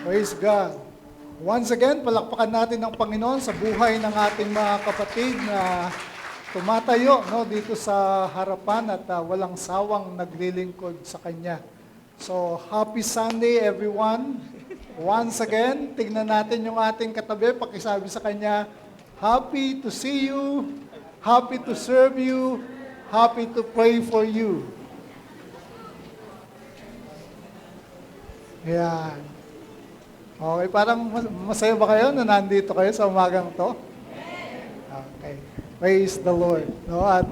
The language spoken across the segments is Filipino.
Praise God. Once again, palakpakan natin ang Panginoon sa buhay ng ating mga kapatid na tumatayo dito sa harapan at walang sawang naglilingkod sa Kanya. So, happy Sunday everyone. Once again, tignan natin yung ating katabi, pakisabi sa Kanya, happy to see you, happy to serve you, happy to pray for you. Yan. Okay, parang masaya ba kayo na nandito kayo sa umagang to? Okay. Praise the Lord. At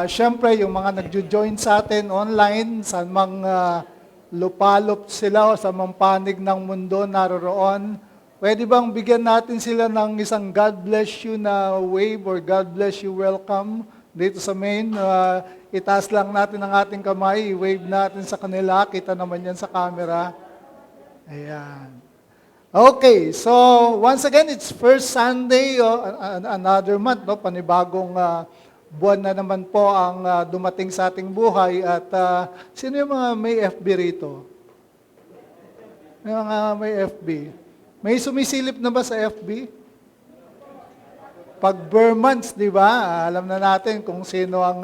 syempre, yung mga nagjo-join sa atin online, sa mga lupalop sila o sa mga panig ng mundo naroroon, pwede bang bigyan natin sila ng isang God bless you na wave or God bless you welcome dito sa main? Itaas lang natin ang ating kamay, i-wave natin sa kanila, kita naman yan sa camera. Ayan. Okay, so once again, it's first Sunday, another month, panibagong buwan na naman po ang dumating sa ating buhay. At sino yung mga may FB rito? Yung mga may FB. May sumisilip na ba sa FB? Pag Burmans, di ba? Alam na natin kung sino ang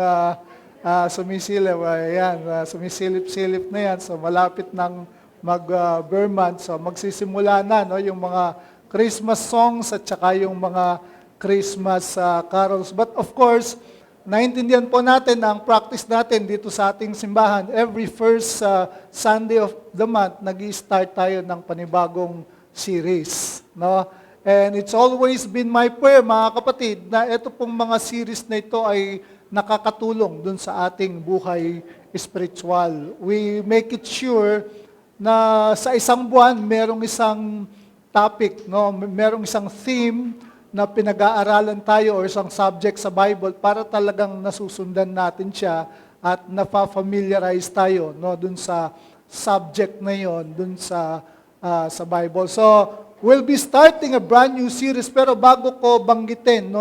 sumisilip. Ayan, sumisilip-silip na yan. So malapit ng mag-Burman. So magsisimula na yung mga Christmas songs at saka yung mga Christmas carols. But of course, naintindihan po natin na ang practice natin dito sa ating simbahan. Every first Sunday of the month, nag-i-start tayo ng panibagong series. And it's always been my prayer, mga kapatid, na ito pong mga series na ito ay nakakatulong dun sa ating buhay spiritual. We make it sure na sa isang buwan, merong isang topic, merong isang theme na pinag-aaralan tayo or isang subject sa Bible para talagang nasusundan natin siya at nafa-familiarize tayo dun sa subject na yon, dun sa Bible. So, we'll be starting a brand new series, pero bago ko banggitin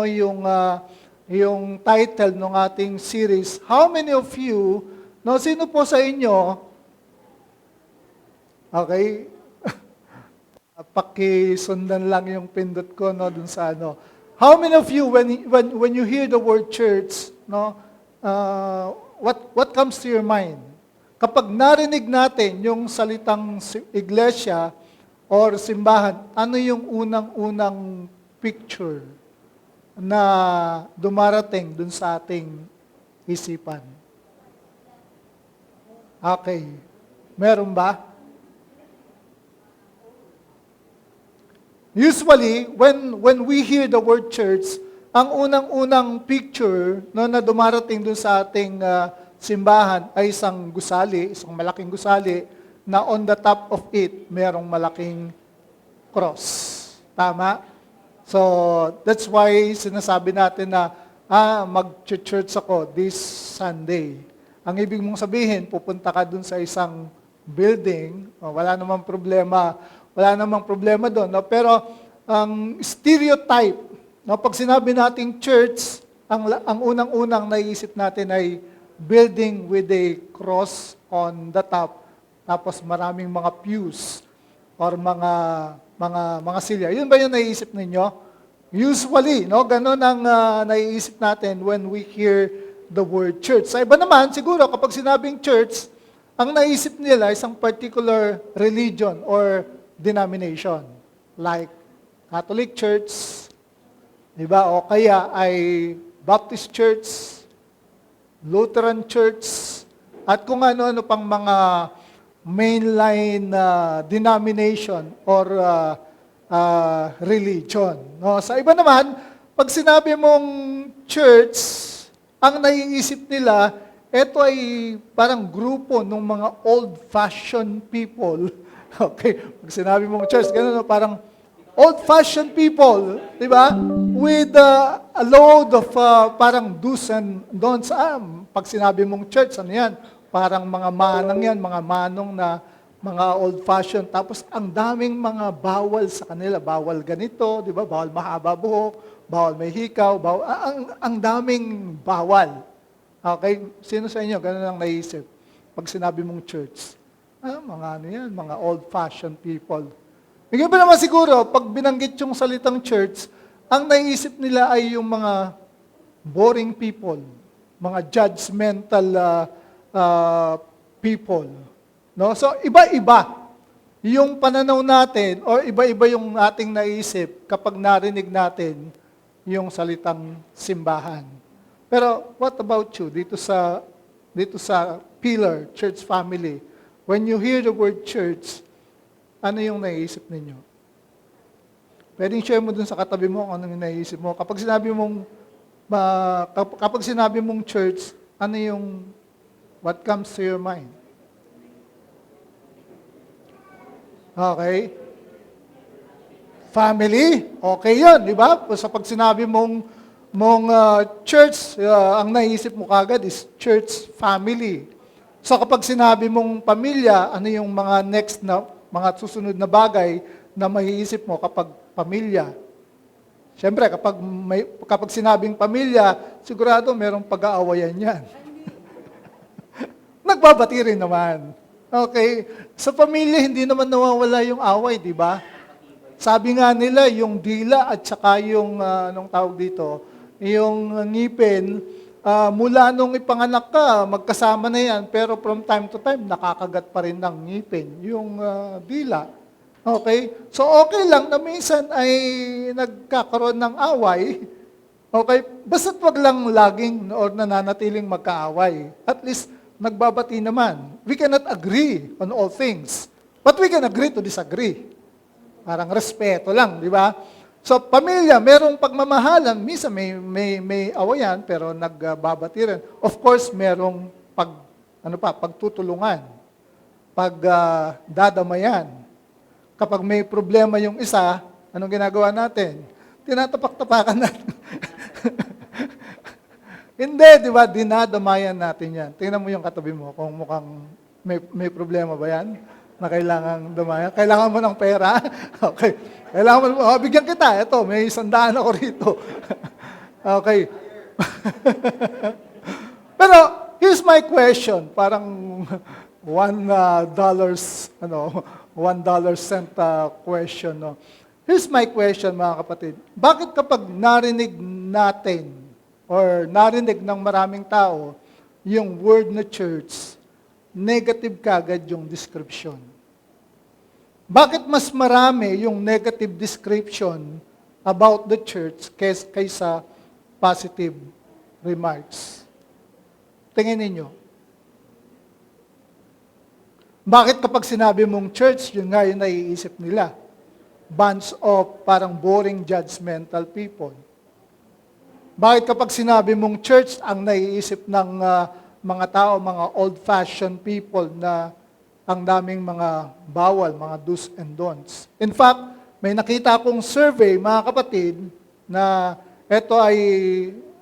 yung title ng ating series, how many of you, sino po sa inyo, okay, pakisundan lang yung pindot ko dun sa ano. How many of you, when you hear the word church, what comes to your mind? Kapag narinig natin yung salitang iglesia or simbahan, ano yung unang-unang picture na dumarating dun sa ating isipan? Okay. Meron ba? Usually, when we hear the word church, ang unang-unang picture na dumarating dun sa ating simbahan ay isang gusali, isang malaking gusali, na on the top of it, merong malaking cross. Tama? So, that's why sinasabi natin na, mag-church ako this Sunday. Ang ibig mong sabihin, pupunta ka dun sa isang building, wala namang problema doon. Pero ang stereotype, pag sinabi nating church, ang unang-unang naiisip natin ay building with a cross on the top, tapos maraming mga pews or mga silya. Yun ba yung naiisip ninyo? Usually, ganun ang naiisip natin when we hear the word church. Sa iba naman, siguro kapag sinabing church, ang naisip nila isang particular religion or denomination, like Catholic Church, di ba? O kaya ay Baptist Church, Lutheran Church, at kung ano-ano pang mga mainline denomination or religion. Sa iba naman, pag sinabi mong church, ang naiisip nila, ito ay parang grupo ng mga old-fashioned people. Okay, pag sinabi mong church, gano'n, parang old-fashioned people, di ba? With a load of parang do's and don'ts. Pag sinabi mong church, ano yan? Parang mga manang yan, mga manong na mga old-fashioned. Tapos ang daming mga bawal sa kanila. Bawal ganito, di ba? Bawal mahaba buhok, bawal may hikaw, ang daming bawal. Okay, sino sa inyo, gano'n ang naisip pag sinabi mong church? Mga ano yan, mga old-fashioned people. Yung iba naman siguro, pag binanggit yung salitang church, ang naiisip nila ay yung mga boring people, mga judgmental people. No? So, iba-iba yung pananaw natin or iba-iba yung ating naisip kapag narinig natin yung salitang simbahan. Pero what about you dito sa Pillar Church Family? When you hear the word church, ano yung naiisip ninyo? Pwedeng share mo dun sa katabi mo kung ano yung naiisip mo. Kapag sinabi mong church, ano yung what comes to your mind? Okay? Family? Okay yun, di ba? Sa pag sinabi mong church, ang naisip mo kagad is church family. So kapag sinabi mong pamilya, ano yung mga next na, mga susunod na bagay na maiisip mo kapag pamilya? Siyempre, kapag sinabing pamilya, sigurado merong pag-aawayan yan. Nagbabati rin naman. Okay? Sa pamilya, hindi naman nawawala yung away, di ba? Sabi nga nila, yung dila at saka yung, anong tawag dito, yung ngipin, mula nung ipanganak ka, magkasama na yan, pero from time to time, nakakagat pa rin ng ngipin, yung dila. Okay? So, okay lang na minsan ay nagkakaroon ng away. Okay? Basta't wag lang laging or nananatiling magkaaway. At least, nagbabati naman. We cannot agree on all things. But we can agree to disagree. Parang respeto lang, di ba? So, pamilya, merong pagmamahalan. Minsan may awayan, pero nagbabati rin. Of course, merong pagtutulungan, pagdadamayan. Kapag may problema yung isa, anong ginagawa natin? Tinatapak-tapakan natin. Hindi, di ba? Dinadamayan natin yan. Tingnan mo yung katabi mo kung mukhang may problema ba yan na kailangan damayan. Kailangan mo ng pera. Okay. Kailangan mo, bigyan kita. Ito, may 100 ako rito. Okay. Pero, here's my question. Parang $1 cent question. No? Here's my question, mga kapatid. Bakit kapag narinig natin or narinig ng maraming tao yung word na church, negative kagad yung description? Bakit mas marami yung negative description about the church kaysa positive remarks? Tingin ninyo. Bakit kapag sinabi mong church, yun nga yung naiisip nila? Bunch of parang boring judgmental people. Bakit kapag sinabi mong church, ang naiisip ng mga tao, mga old-fashioned people na ang daming mga bawal, mga do's and don'ts. In fact, may nakita akong survey, mga kapatid, na ito ay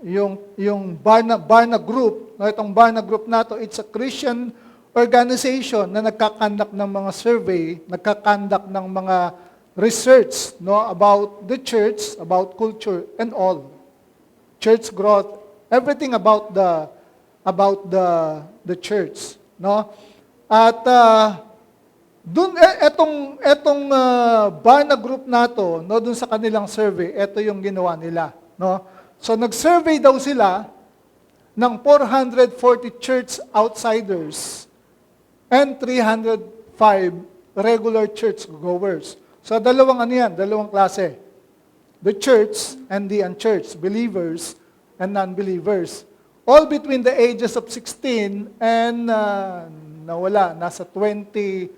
yung Barna Group. Itong Barna Group na to, it's a Christian organization na nagkakandak ng mga survey, nagkakandak ng mga research about the church, about culture, and all. Church growth, everything about the church. No? At etong Barna Group na to, dun sa kanilang survey, ito yung ginawa nila. No? So nag-survey daw sila ng 440 church outsiders and 305 regular church goers. So dalawang klase. The church and the unchurched, believers and non-believers. All between the ages of 16 and nasa 26.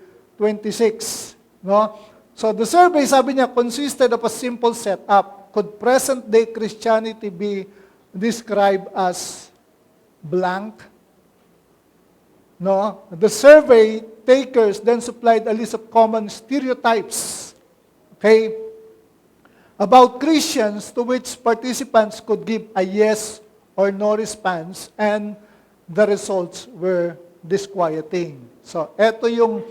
No? So the survey, sabi niya, consisted of a simple setup. Could present-day Christianity be described as blank? No? The survey takers then supplied a list of common stereotypes, okay, about Christians, to which participants could give a yes or no response, and the results were disquieting. So, eto yung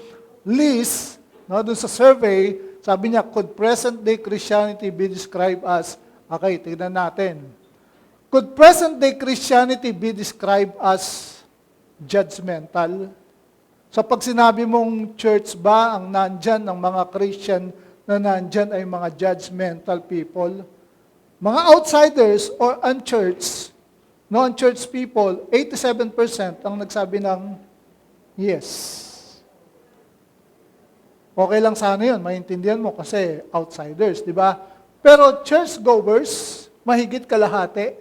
list, dun sa survey, sabi niya, could present-day Christianity be described as, okay, tignan natin. Could present-day Christianity be described as judgmental? So pag sinabi mong church ba, ang nandyan, ang mga Christian na nandyan ay mga judgmental people, mga outsiders or unchurched, non-church people, 87% ang nagsabi ng yes. Okay lang sana yun, maintindihan mo kasi outsiders, di ba? Pero churchgoers, mahigit kalahati.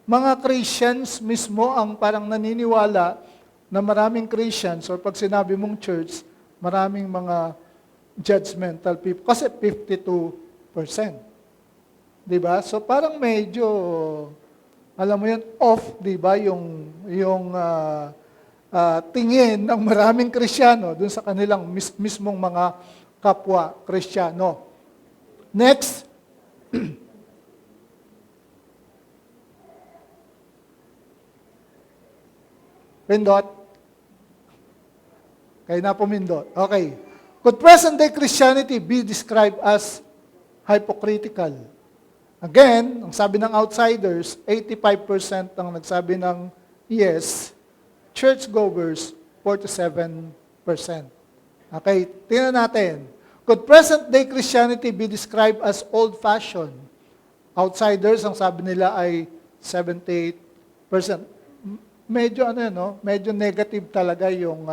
Mga Christians mismo ang parang naniniwala na maraming Christians or pag sinabi mong church, maraming mga judgmental people. Kasi 52%. Di ba? So parang medyo, alam mo yun, off, di ba? Yung tingin ng maraming Kristiyano dun sa kanilang mismong mga kapwa Kristiyano. Next. Pindot. Kaya na pumindot. Okay. Could present-day Christianity be described as hypocritical? Again, ang sabi ng outsiders, 85% ang nagsabi ng yes. Churchgoers, 47%. Okay, tingnan natin. Could present-day Christianity be described as old-fashioned? Outsiders, ang sabi nila ay 78%. Medyo medyo negative talaga yung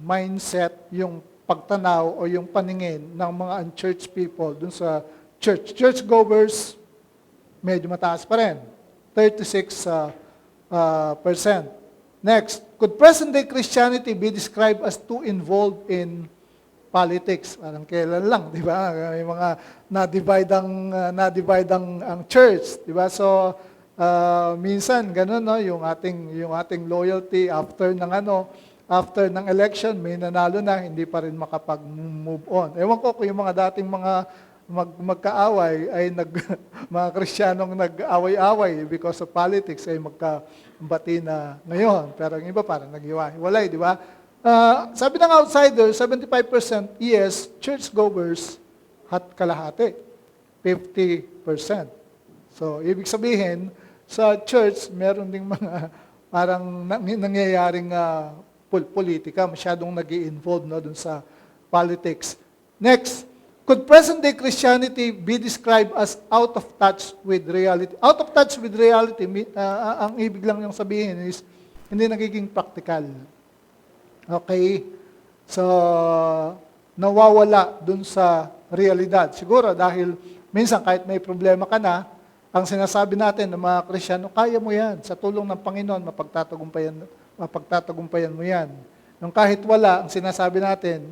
mindset, yung pagtanaw o yung paningin ng mga unchurched people dun sa church. Churchgoers, medyo mataas pa rin. 36%. Next, could present-day Christianity be described as too involved in politics? Parang kailan lang, di ba? May mga na-divide ang church, di ba? So, minsan ganun yung ating loyalty after ng election may nanalo na hindi pa rin makapag-move on. Ewan ko kung yung mga dating mga magkaaway ay mga Kristiyanong nag-away-away because of politics ay magkabati na ngayon. Pero ang iba parang nag-iwalay, di ba? Sabi ng outsider, 75% yes, churchgoers kalahati, 50%. So, ibig sabihin, sa church, meron ding mga parang nangyayaring politika, masyadong nag-i-involve dun sa politics. Next, could present-day Christianity be described as out of touch with reality? Out of touch with reality, ang ibig lang yung sabihin is, hindi nagiging practical. Okay? So, nawawala dun sa realidad. Siguro dahil minsan kahit may problema ka na, ang sinasabi natin ng mga Kristiyano, kaya mo yan. Sa tulong ng Panginoon, mapagtatagumpayan mo yan. Nung kahit wala, ang sinasabi natin,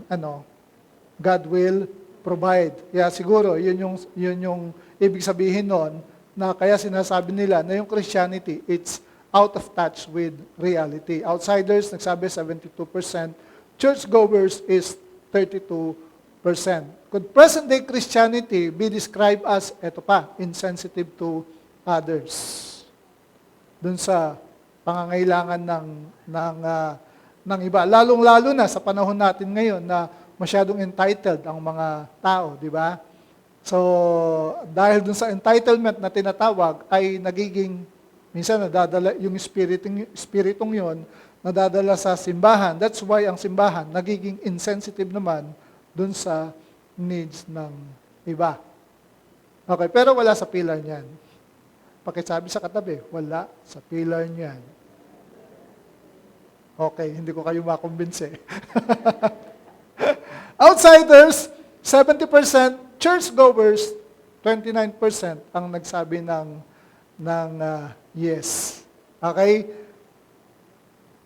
God will provide. Kaya siguro, yun yung ibig sabihin nun, na kaya sinasabi nila na yung Christianity, it's out of touch with reality. Outsiders, nagsabi 72%. Churchgoers is 32%. Could present-day Christianity be described as, insensitive to others? Dun sa pangangailangan ng iba. Lalong-lalo na sa panahon natin ngayon na masyadong entitled ang mga tao, di ba? So, dahil dun sa entitlement na tinatawag, ay nagiging, minsan nadadala, yung spiritong yon nadadala sa simbahan. That's why ang simbahan nagiging insensitive naman dun sa needs ng iba. Okay, pero wala sa pillar niyan. Pakisabi sa katabi, wala sa pillar niyan. Okay, hindi ko kayo makumbinse. Outsiders, 70%, churchgoers, 29% ang nagsabi ng yes. Okay?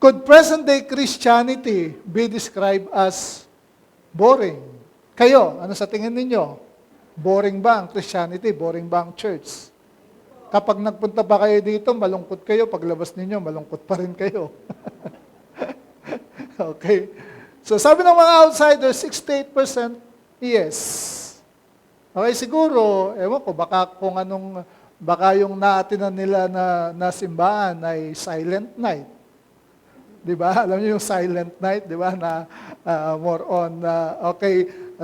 Could present-day Christianity be described as boring? Kayo, ano sa tingin ninyo? Boring ba ang Christianity? Boring ba ang church? Kapag nagpunta ba kayo dito, malungkot kayo. Paglabas ninyo, malungkot pa rin kayo. Okay. So sabi ng mga outsiders, 68% yes. Okay, siguro, ewan ko, baka yung naatinan nila na simbahan ay silent night. Di ba? Alam niyo yung silent night, di ba? Na more on,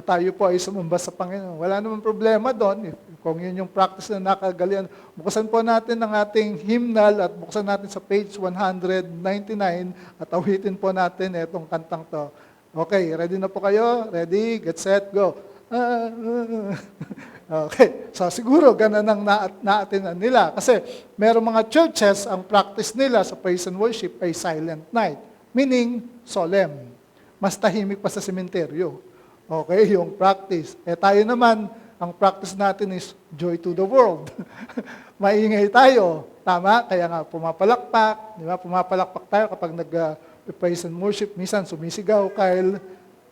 tayo po ay sumamba sa Panginoon. Wala namang problema doon. Kung yun yung practice na nakagalian, buksan po natin ang ating hymnal at buksan natin sa page 199 at awitin po natin itong kantang to. Okay, ready na po kayo? Ready, get set, go. Okay, so siguro ganun ang naatinan nila. Kasi merong mga churches, ang practice nila sa praise and worship ay silent night. Meaning, solemn. Mas tahimik pa sa sementeryo. Okay, yung practice. Tayo naman, ang practice natin is joy to the world. Maingay tayo. Tama? Kaya nga pumapalakpak. Di ba? Pumapalakpak tayo kapag nag-praise and worship. Minsan sumisigaw, Kyle.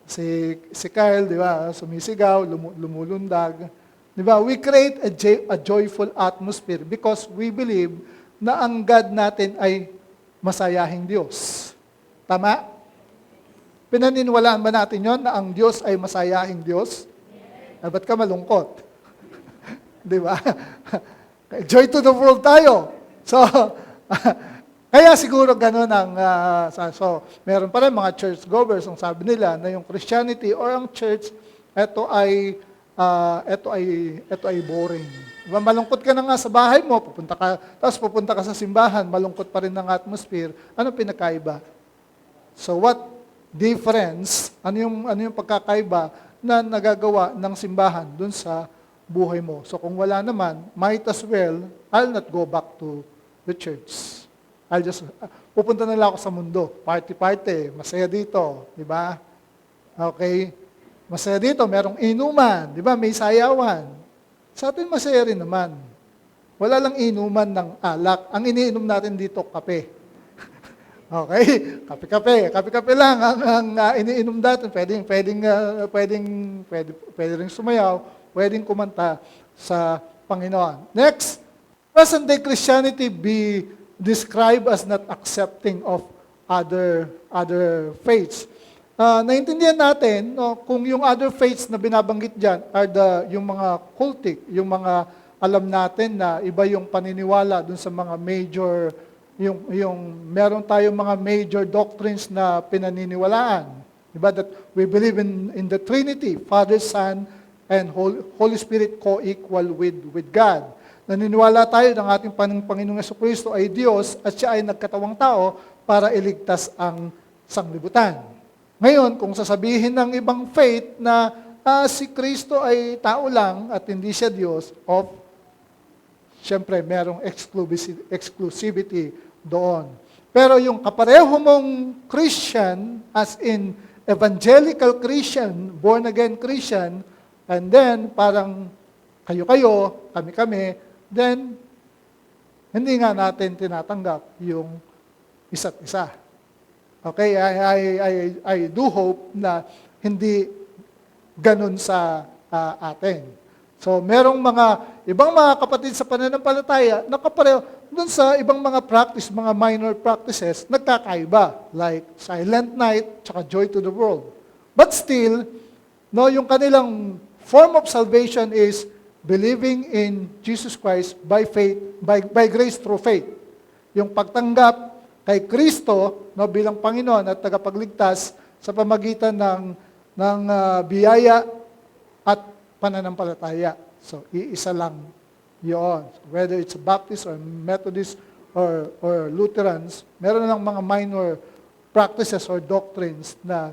Si Kyle, di ba? Sumisigaw, lumulundag. Di ba? We create a joyful atmosphere because we believe na ang God natin ay masayahing Diyos. Tama? Pinaniniwalaan ba natin yon na ang Diyos ay masayahing Diyos? Ba't ka malungkot? Di ba? Joy to the world tayo. So, kaya siguro ganun ang, meron pa rin mga church goers, ang sabi nila na yung Christianity or ang church, ito ay boring. Diba? Malungkot ka na nga sa bahay mo, tapos pupunta ka sa simbahan, malungkot pa rin ang atmosphere. Ano pinakaiba? So what difference, ano yung pagkakaiba na nagagawa ng simbahan dun sa buhay mo. So kung wala naman, might as well, I'll not go back to the church. Pupunta na lang ako sa mundo. Party-party, masaya dito, di ba? Okay? Masaya dito, merong inuman, di ba? May sayawan. Sa atin masaya rin naman. Wala lang inuman ng alak. Ang iniinom natin dito, kape. Okay? Kape-kape lang ang iniinom natin. Pwede rin sumayaw, pwedeng kumanta sa Panginoon. Next, present-day Christianity be described as not accepting of other faiths. Naintindihan natin, no, kung yung other faiths na binabanggit dyan are yung mga cultic, yung mga alam natin na iba yung paniniwala dun sa mga major yung meron tayong mga major doctrines na pinaniniwalaan. Diba? That we believe in the Trinity, Father, Son, and Holy Spirit co-equal with God. Naniniwala tayo ng ating Panginoong Jesucristo ay Diyos at siya ay nagkatawang tao para iligtas ang sanglibutan. Ngayon, kung sasabihin ng ibang faith na si Kristo ay tao lang at hindi siya Diyos, siyempre, merong exclusivity doon. Pero yung kapareho mong Christian, as in evangelical Christian, born-again Christian, and then parang kayo-kayo, kami-kami, then hindi nga natin tinatanggap yung isa't isa. Okay, I do hope na hindi ganun sa atin. So, merong ibang mga kapatid sa pananampalataya na kapareho dun sa ibang mga practice, mga minor practices, nagkakaiba, like silent night, tsaka joy to the world. But still, no, yung kanilang form of salvation is believing in Jesus Christ by faith, by grace through faith. Yung pagtanggap kay Kristo, no, bilang Panginoon at tagapagligtas sa pamagitan ng biyaya at pananampalataya. So, iisa lang yun. Whether it's Baptist or Methodist or Lutherans, meron lang mga minor practices or doctrines na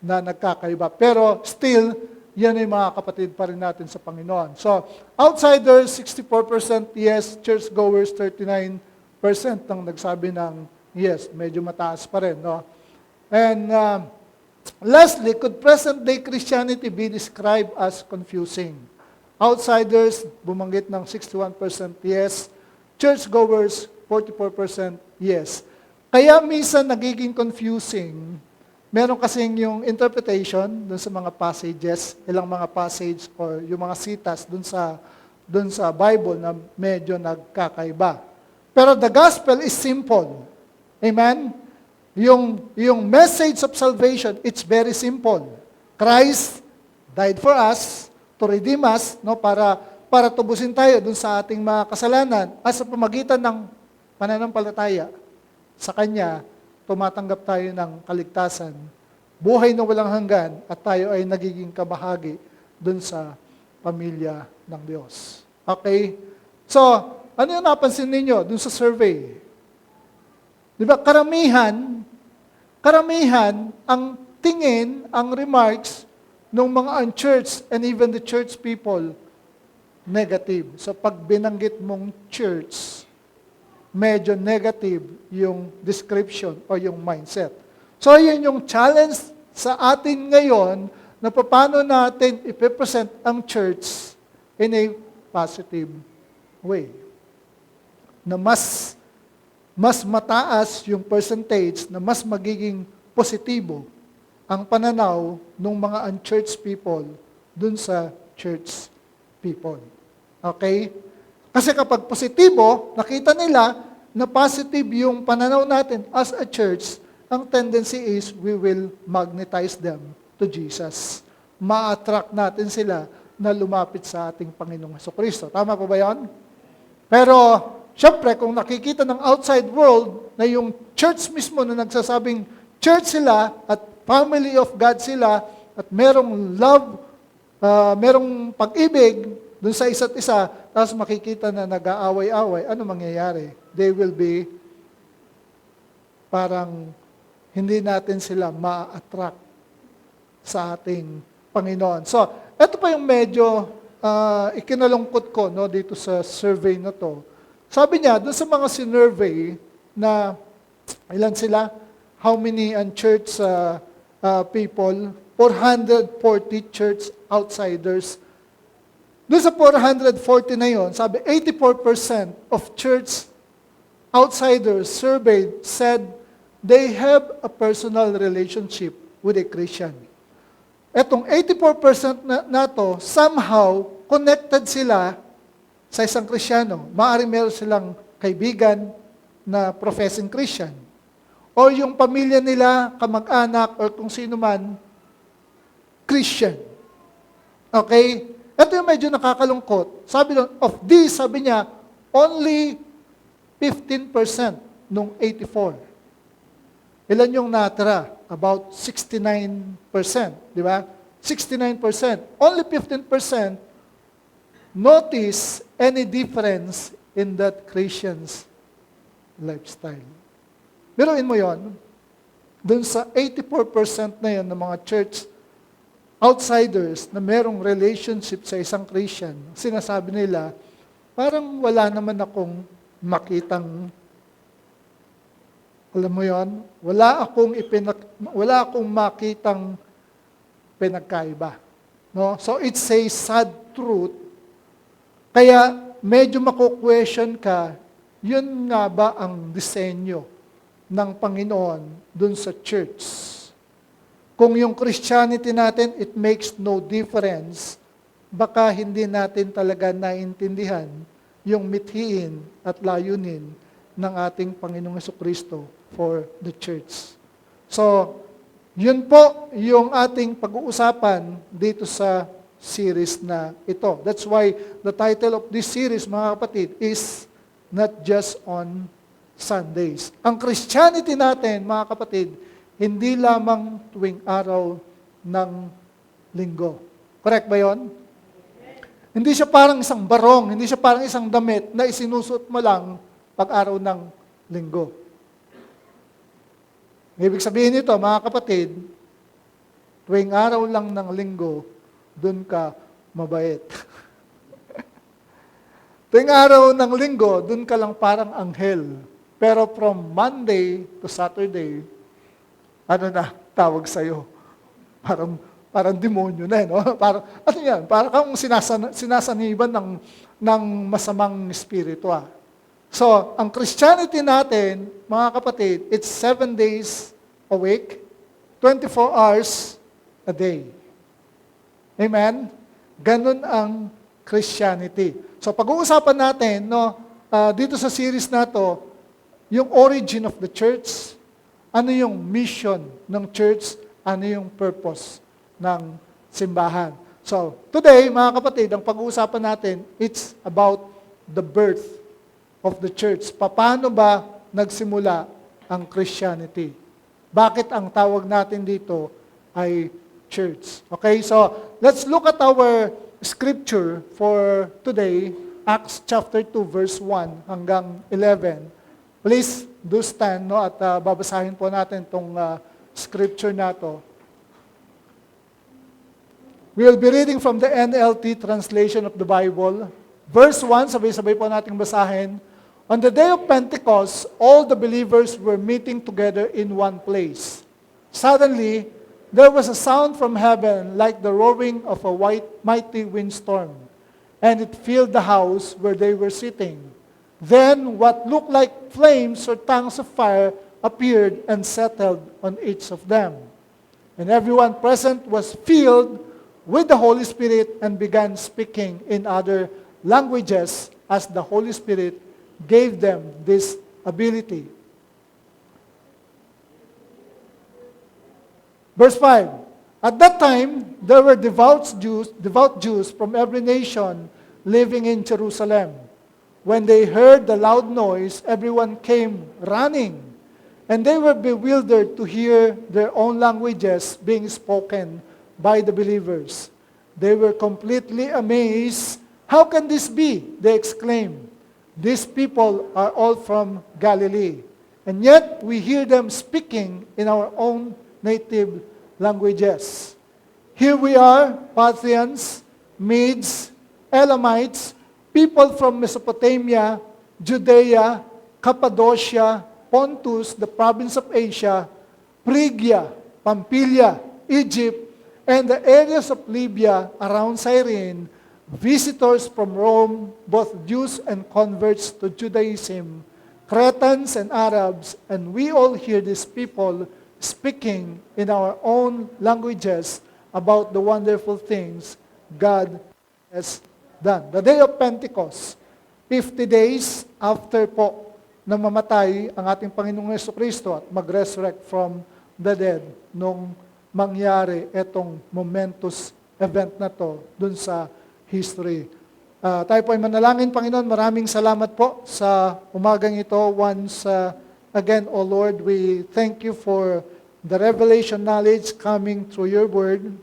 nagkakaiba. Pero still, yan ay mga kapatid pa rin natin sa Panginoon. So, outsiders, 64% yes, churchgoers, 39% ang nagsabi ng yes. Medyo mataas pa rin, no? And lastly, could present-day Christianity be described as confusing? Outsiders, bumanggit ng 61% yes. Churchgoers, 44% yes. Kaya minsan nagiging confusing. Meron kasing yung interpretation dun sa mga passages, ilang mga passage or yung mga citas dun sa Bible na medyo nagkakaiba. Pero the gospel is simple. Amen? Yung message of salvation, it's very simple. Christ died for us to redeem us, no, para tubusin tayo dun sa ating mga kasalanan at sa pamagitan ng pananampalataya sa Kanya, tumatanggap tayo ng kaligtasan, buhay na walang hanggan, at tayo ay nagiging kabahagi dun sa pamilya ng Diyos. Okay? So, ano yung napansin ninyo dun sa survey? Di ba, karamihan, ang tingin, ang remarks ng mga unchurched and even the church people, negative. So pag binanggit mong church, medyo negative yung description o yung mindset. So yun yung challenge sa atin ngayon na paano natin ipipresent ang church in a positive way. Na mas mataas yung percentage, na mas magiging positibo ang pananaw ng mga unchurched people dun sa church people. Okay? Kasi kapag positibo, nakita nila na positive yung pananaw natin as a church, ang tendency is we will magnetize them to Jesus. Ma-attract natin sila na lumapit sa ating Panginoong Jesucristo. Tama pa ba yan? Pero, syempre, kung nakikita ng outside world na yung church mismo na nagsasabing church sila at family of God sila at merong love, merong pag-ibig dun sa isa't isa, tapos makikita na nag-aaway-away, ano mangyayari? They will be parang hindi natin sila ma-attract sa ating Panginoon. So, ito pa yung medyo ikinalungkot ko no, dito sa survey na to. Sabi niya, doon sa mga sinurvey na ilan sila? How many unchurched people? 440 church outsiders. Doon sa 440 na yon, sabi 84% of church outsiders surveyed said they have a personal relationship with a Christian. Etong 84% na to, somehow connected sila sa isang Kristiyano. Maaaring meron silang kaibigan na professing Christian. O yung pamilya nila, kamag-anak, or kung sino man, Christian. Okay? Ito yung medyo nakakalungkot. Sabi doon, of this, sabi niya, only 15% nung 84. Ilan yung natira? About 69%. Di ba? 69%. Only 15% notice any difference in that Christian's lifestyle. Biruin mo yon. Doon sa 84% na yon ng mga church outsiders na merong relationship sa isang Christian, sinasabi nila, parang wala naman akong makitang, alam mo yon, wala akong makitang pinagkaiba. No? So it's a sad truth. Kaya medyo mako-question ka, yun nga ba ang disenyo ng Panginoon dun sa church? Kung yung Christianity natin, it makes no difference, baka hindi natin talaga naintindihan yung mithiin at layunin ng ating Panginoong Jesucristo for the church. So, yun po yung ating pag-uusapan dito sa series na ito. That's why the title of this series, mga kapatid, is Not Just on Sundays. Ang Christianity natin, mga kapatid, hindi lamang tuwing araw ng linggo. Correct ba yon? Hindi siya parang isang barong, hindi siya parang isang damit na isinusuot mo lang pag araw ng linggo. Ibig sabihin nito, mga kapatid, tuwing araw lang ng linggo, doon ka mabait. Tuwing araw ng linggo, doon ka lang parang anghel. Pero from Monday to Saturday, ano na tawag sa'yo? Parang demonyo na, no? Parang, ano yan? Parang kang sinasaniban ng masamang espiritu. So, ang Christianity natin, mga kapatid, it's 7 days a week, 24 hours a day. Amen? Ganun ang Christianity. So, pag-uusapan natin, no, dito sa series na to, yung origin of the church, ano yung mission ng church, ano yung purpose ng simbahan. So, today, mga kapatid, ang pag-uusapan natin, it's about the birth of the church. Paano ba nagsimula ang Christianity? Bakit ang tawag natin dito ay church? Okay, so let's look at our scripture for today Acts chapter 2, verse 1 hanggang 11. Please do stand, no, at babasahin po natin itong scripture na to. We will be reading from the NLT translation of the Bible. Verse 1, sabay-sabay po nating basahin. On the day of Pentecost, all the believers were meeting together in one place. Suddenly, there was a sound from heaven like the roaring of a mighty windstorm, and it filled the house where they were sitting. Then what looked like flames or tongues of fire appeared and settled on each of them. And everyone present was filled with the Holy Spirit and began speaking in other languages as the Holy Spirit gave them this ability. Verse 5, at that time, there were devout Jews from every nation living in Jerusalem. When they heard the loud noise, everyone came running, and they were bewildered to hear their own languages being spoken by the believers. They were completely amazed. How can this be? They exclaimed. These people are all from Galilee, and yet we hear them speaking in our own native languages. Here we are, Parthians, Medes, Elamites, people from Mesopotamia, Judea, Cappadocia, Pontus, the province of Asia, Phrygia, Pamphylia, Egypt, and the areas of Libya around Cyrene, visitors from Rome, both Jews and converts to Judaism, Cretans and Arabs, and we all hear these people speaking in our own languages about the wonderful things God has done. The day of Pentecost, 50 days after po na mamatay ang ating Panginoong Jesucristo at mag-resurrect from the dead nung mangyari itong momentous event na to dun sa history. Tayo po ay manalangin, Panginoon. Maraming salamat po sa umagang ito. Once again, O Lord, we thank you for the revelation knowledge coming through your word.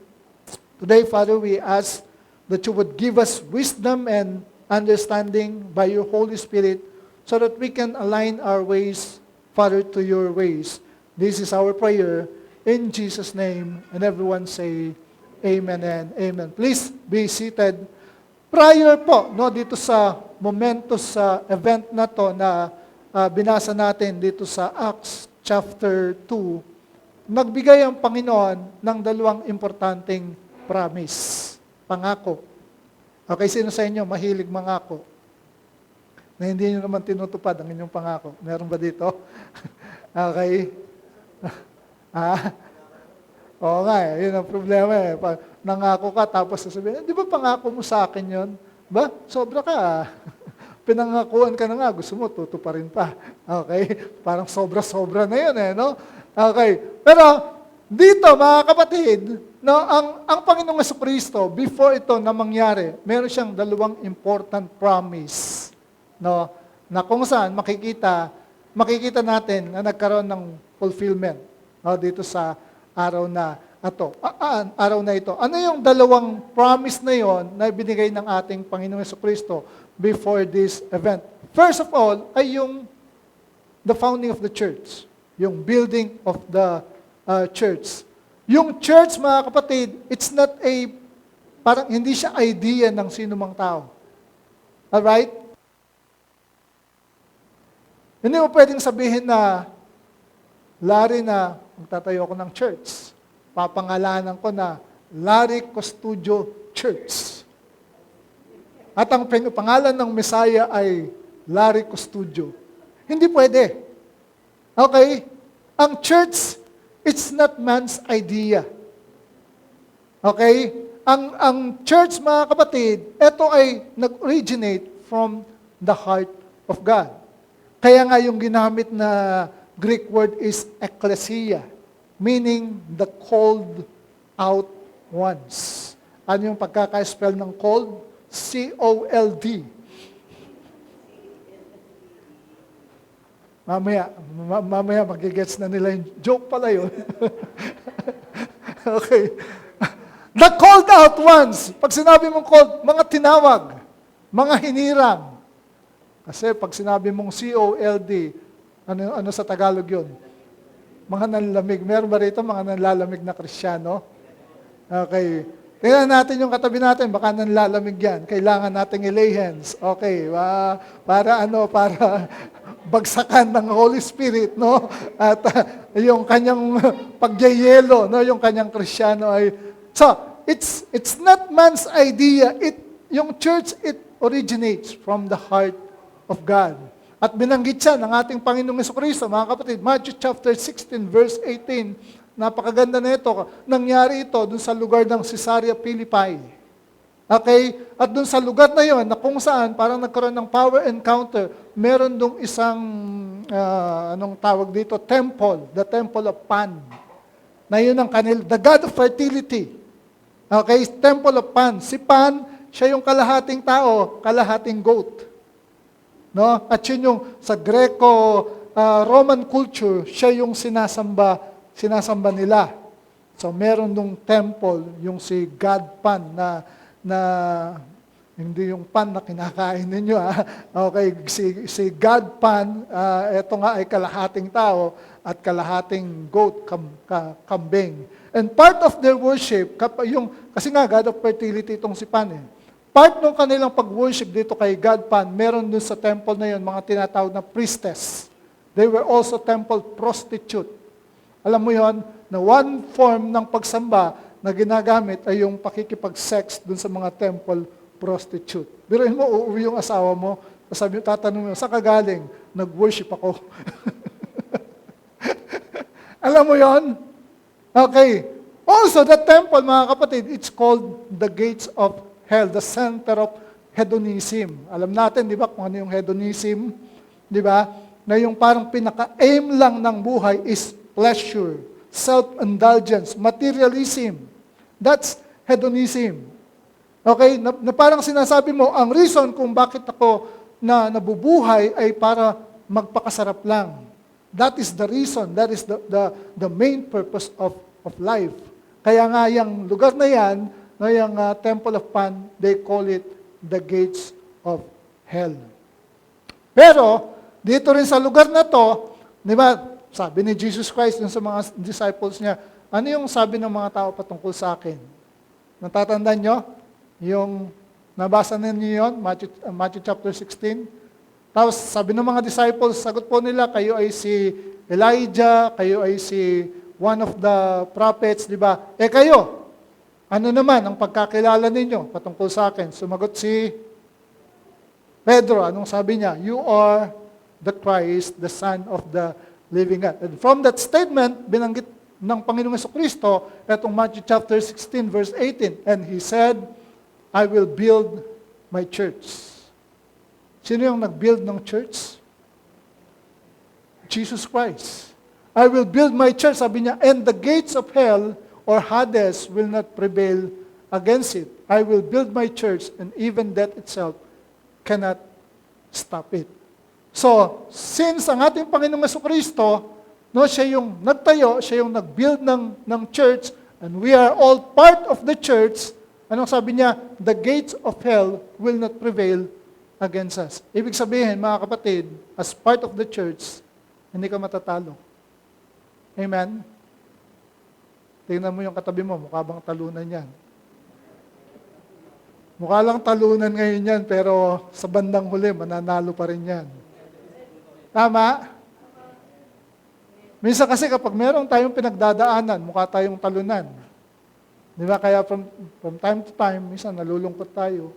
Today, Father, we ask that you would give us wisdom and understanding by your Holy Spirit so that we can align our ways, Father, to your ways. This is our prayer in Jesus' name. And everyone say, Amen and Amen. Please be seated. Prior po, no, dito sa momentous event na to na binasa natin dito sa Acts chapter 2, nagbigay ang Panginoon ng dalawang importanteng promise, pangako. Okay, sino sa inyo mahilig mangako? Na hindi nyo naman tinutupad ang inyong pangako. Meron ba dito? Okay. Oo nga yun ang problema nangako ka tapos sasabihin, di ba pangako mo sa akin yun? Ba? Sobra ka. Pinangakuan ka na nga, gusto mo, tutuparin pa. Okay? Parang sobra-sobra na yun no? Okay. Pero dito, mga kapatid, no, ang Panginoong Jesucristo, before ito na mangyari, meron siyang dalawang important promise. No, na kung saan makikita natin na nagkaroon ng fulfillment dito sa araw na ito. Ano yung dalawang promise na yon na binigay ng ating Panginoong Jesucristo before this event? First of all, ay yung the founding of the church, yung building of the church. Yung church, mga kapatid, it's not parang hindi siya idea ng sino mang tao. Alright? Hindi mo pwedeng sabihin na, Larry, na magtatayo ako ng church. Papangalanan ko na Larry Custodio Church. At ang pangalan ng Messiah ay Larry Custodio. Hindi pwede. Okay? Ang church, it's not man's idea. Okay? Ang church, mga kapatid, ito ay nag-originate from the heart of God. Kaya nga yung ginamit na Greek word is ecclesia, meaning the called out ones. Ano yung pagkaka-spell ng called? C-O-L-D. Mamaya magigets na nila yung joke pala yun. Okay. The called out ones. Pag sinabi mong called, mga tinawag. mga hinirang. Kasi pag sinabi mong COLD, ano sa Tagalog yun? Mga nanlalamig. Meron ba rito mga nanlalamig na Kristiyano? Okay. Tingnan natin yung katabi natin, baka nanlalamig yan. Kailangan nating i-lay hands. Okay, para bagsakan ng Holy Spirit, no? At yung kanyang pagyayelo, no? Yung kanyang Kristiyano ay... So, it's not man's idea. Yung church, it originates from the heart of God. At binanggit siya ng ating Panginoong Jesucristo, mga kapatid, Matthew chapter 16, verse 18, napakaganda na ito. Nangyari ito dun sa lugar ng Caesarea Philippi. Okay? At dun sa lugar na yon, na kung saan parang nagkaroon ng power encounter, meron dong isang, anong tawag dito, temple, the temple of Pan. Na yun ang kanil, the God of fertility. Okay? Temple of Pan. Si Pan, siya yung kalahating tao, kalahating goat. No? At yun yung sa Greco-Roman culture, siya yung sinasamba nila. So meron nung temple, yung si God Pan na hindi yung pan na kinakain ninyo. Okay, si God Pan, ito nga ay kalahating tao at kalahating goat, kambing. And part of their worship, kasi nga God of fertility itong si Pan part ng kanilang pag-worship dito kay God Pan, meron dun sa temple na yun, mga tinatawag na priestess. They were also temple prostitute. Alam mo yon na one form ng pagsamba na ginagamit ay yung pakikipag-sex dun sa mga temple prostitute. Biruin mo, uuwi yung asawa mo, tatanong mo, saan ka galing? Nag-worship ako. Alam mo yon? Okay. Also, the temple, mga kapatid, it's called the gates of hell, the center of hedonism. Alam natin, di ba, kung ano yung hedonism? Di ba? Na yung parang pinaka-aim lang ng buhay is pleasure, self-indulgence, materialism. That's hedonism. Okay? Na parang sinasabi mo, ang reason kung bakit ako nabubuhay ay para magpakasarap lang. That is the reason. That is the main purpose of life. Kaya nga yung lugar na yan, yung Temple of Pan, they call it the gates of hell. Pero, dito rin sa lugar na to, di ba, sabi ni Jesus Christ sa mga disciples niya, ano yung sabi ng mga tao patungkol sa akin? Natatandaan nyo? Yung, nabasa ninyo yun, Matthew chapter 16. Tapos, sabi ng mga disciples, sagot po nila, kayo ay si Elijah, kayo ay si one of the prophets, di ba? Kayo, ano naman ang pagkakilala ninyo patungkol sa akin? Sumagot si Pedro. Anong sabi niya? You are the Christ, the Son of the living God. And from that statement, binanggit ng Panginoong Jesucristo, etong Matthew chapter 16, verse 18. And He said, I will build my church. Sino yung nag-build ng church? Jesus Christ. I will build my church, sabi niya, and the gates of hell or Hades will not prevail against it. I will build my church, and even death itself cannot stop it. So, since ang ating Panginoong Jesucristo, no, siya yung nagtayo, siya yung nag-build ng church, and we are all part of the church, anong sabi niya? The gates of hell will not prevail against us. Ibig sabihin, mga kapatid, as part of the church, hindi ka matatalo. Amen? Tingnan mo yung katabi mo, mukha bang talunan yan? Mukha lang talunan ngayon yan, pero sa bandang huli, mananalo pa rin yan. Tama? Minsan kasi kapag meron tayong pinagdadaanan, mukha tayong talunan. Di ba? Kaya from time to time, minsan nalulungkot tayo.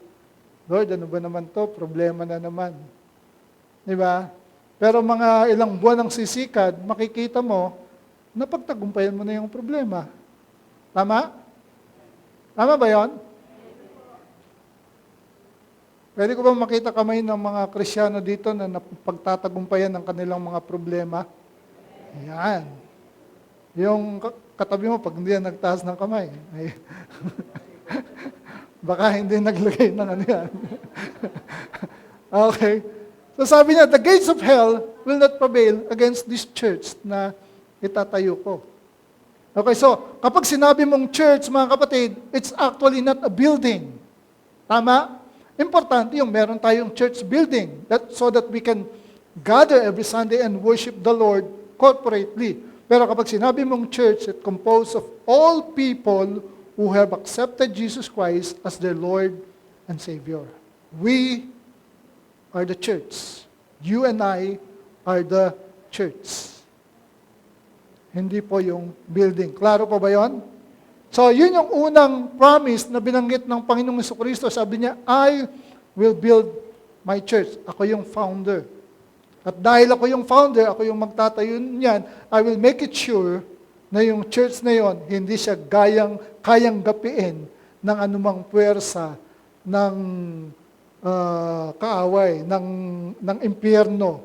Lord, ano ba naman to? Problema na naman. Di ba? Pero mga ilang buwan ng sisikad, makikita mo, napagtagumpayan mo na yung problema. Tama? Tama ba yon? Pwede ko ba makita kamay ng mga Kristiyano dito na napagtatagumpayan ng kanilang mga problema? Yan. Yung katabi mo, pag hindi yan nagtaas ng kamay, ay baka hindi naglagay ng ano yan. Okay. So sabi niya, the gates of hell will not prevail against this church na itatayo ko. Okay, so kapag sinabi mong church, mga kapatid, it's actually not a building. Tama? Importante yung meron tayong church building so that we can gather every Sunday and worship the Lord corporately. Pero kapag sinabi mong church, it composed of all people who have accepted Jesus Christ as their Lord and Savior. We are the church. You and I are the church. Hindi po yung building. Klaro pa ba yun? So, yun yung unang promise na binanggit ng Panginoong Jesucristo. Sabi niya, I will build my church. Ako yung founder. At dahil ako yung founder, ako yung magtatayo niyan, I will make it sure na yung church na yon hindi siya kayang gapiin ng anumang puwersa ng kaaway, ng impyerno,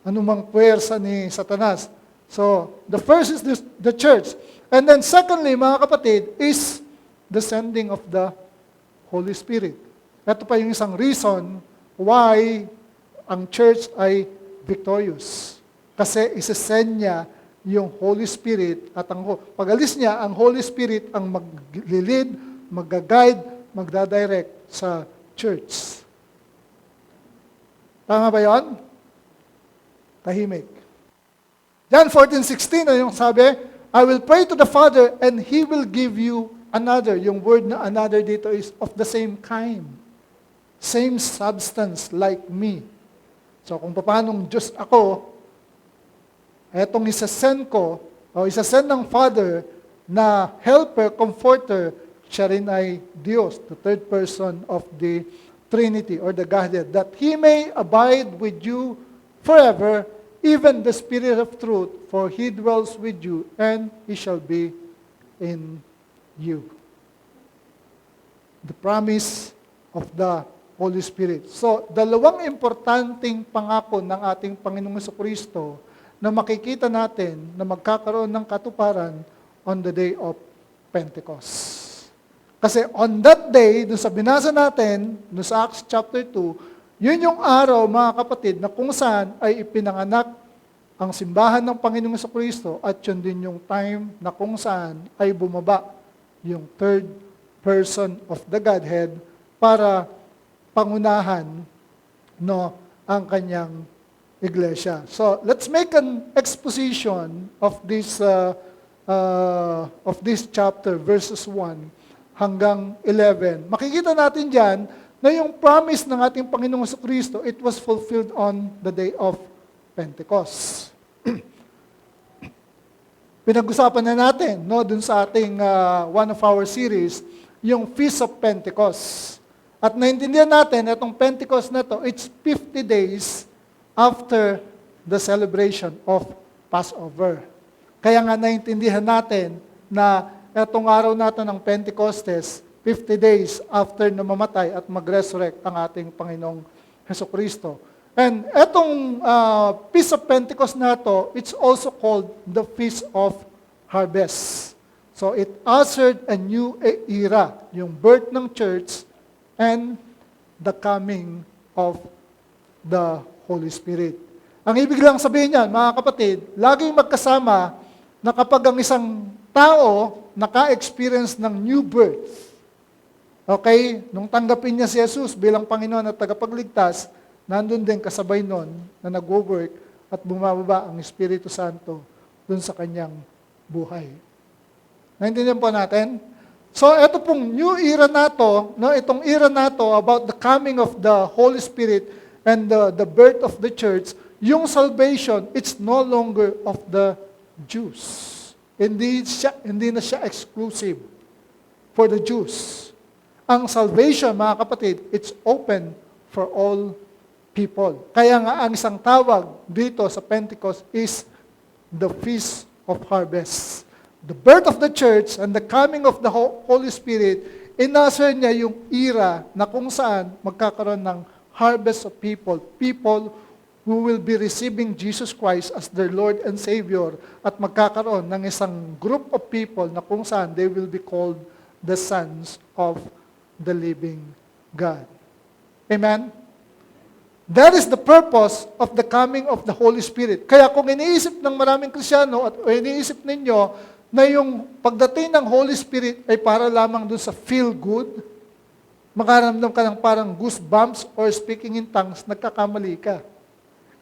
anumang puwersa ni Satanas. So, the first is the church. And then secondly, mga kapatid, is the sending of the Holy Spirit. Ito pa yung isang reason why ang church ay victorious. Kasi isasend niya yung Holy Spirit at pag alis niya, ang Holy Spirit ang maglilid, mag-guide, magdadirect sa church. Tama ba yun? Tahimik. John 14:16, yung sabi, I will pray to the Father and He will give you another. Yung word na another dito is of the same kind. Same substance like me. So kung paanong Diyos ako, etong isasend ko, o isasend ng Father na helper, comforter, siya rin ay Diyos, the third person of the Trinity or the Godhead, that He may abide with you forever, even the Spirit of truth, for He dwells with you, and He shall be in you. The promise of the Holy Spirit. So, dalawang importanteng pangako ng ating Panginoong Jesucristo na makikita natin na magkakaroon ng katuparan on the day of Pentecost. Kasi on that day, dun sa binasa natin, dun sa Acts chapter 2, yun yung araw, mga kapatid, na kung saan ay ipinanganak ang simbahan ng Panginoong Jesucristo at yun din yung time na kung saan ay bumaba yung third person of the Godhead para pangunahan ang kanyang iglesia. So, let's make an exposition of this chapter, verses 1 hanggang 11. Makikita natin diyan na yung promise ng ating Panginoong Jesucristo, it was fulfilled on the day of Pentecost. Pinag-usapan na natin, dun sa ating one of our series, yung Feast of Pentecost. At naintindihan natin, itong Pentecost na to, it's 50 days after the celebration of Passover. Kaya nga naintindihan natin na itong araw natin ng Pentecostes, 50 days after na mamatay at mag-resurrect ang ating Panginoong Jesucristo. And itong Feast of Pentecost na to, it's also called the Feast of Harvest. So it ushered a new era, yung birth ng church and the coming of the Holy Spirit. Ang ibig lang sabihin niyan, mga kapatid, laging magkasama na kapag ang isang tao naka-experience ng new birth, okay, nung tanggapin niya si Jesus bilang Panginoon at tagapagligtas, nandun din kasabay nun na nag-work at bumababa ang Espiritu Santo dun sa kanyang buhay. Naintindihan po natin? So, ito pong new era na to, itong era na to about the coming of the Holy Spirit and the birth of the church, yung salvation, it's no longer of the Jews. Hindi na siya exclusive for the Jews. Ang salvation, mga kapatid, it's open for all people. Kaya nga ang isang tawag dito sa Pentecost is the Feast of Harvest. The birth of the church and the coming of the Holy Spirit, inasar niya yung era na kung saan magkakaroon ng harvest of people who will be receiving Jesus Christ as their Lord and Savior at magkakaroon ng isang group of people na kung saan they will be called the sons of the living God. Amen? That is the purpose of the coming of the Holy Spirit. Kaya kung iniisip ng maraming Kristiyano at iniisip ninyo na yung pagdating ng Holy Spirit ay para lamang dun sa feel good, makaramdam ka ng parang goosebumps or speaking in tongues, nagkakamali ka.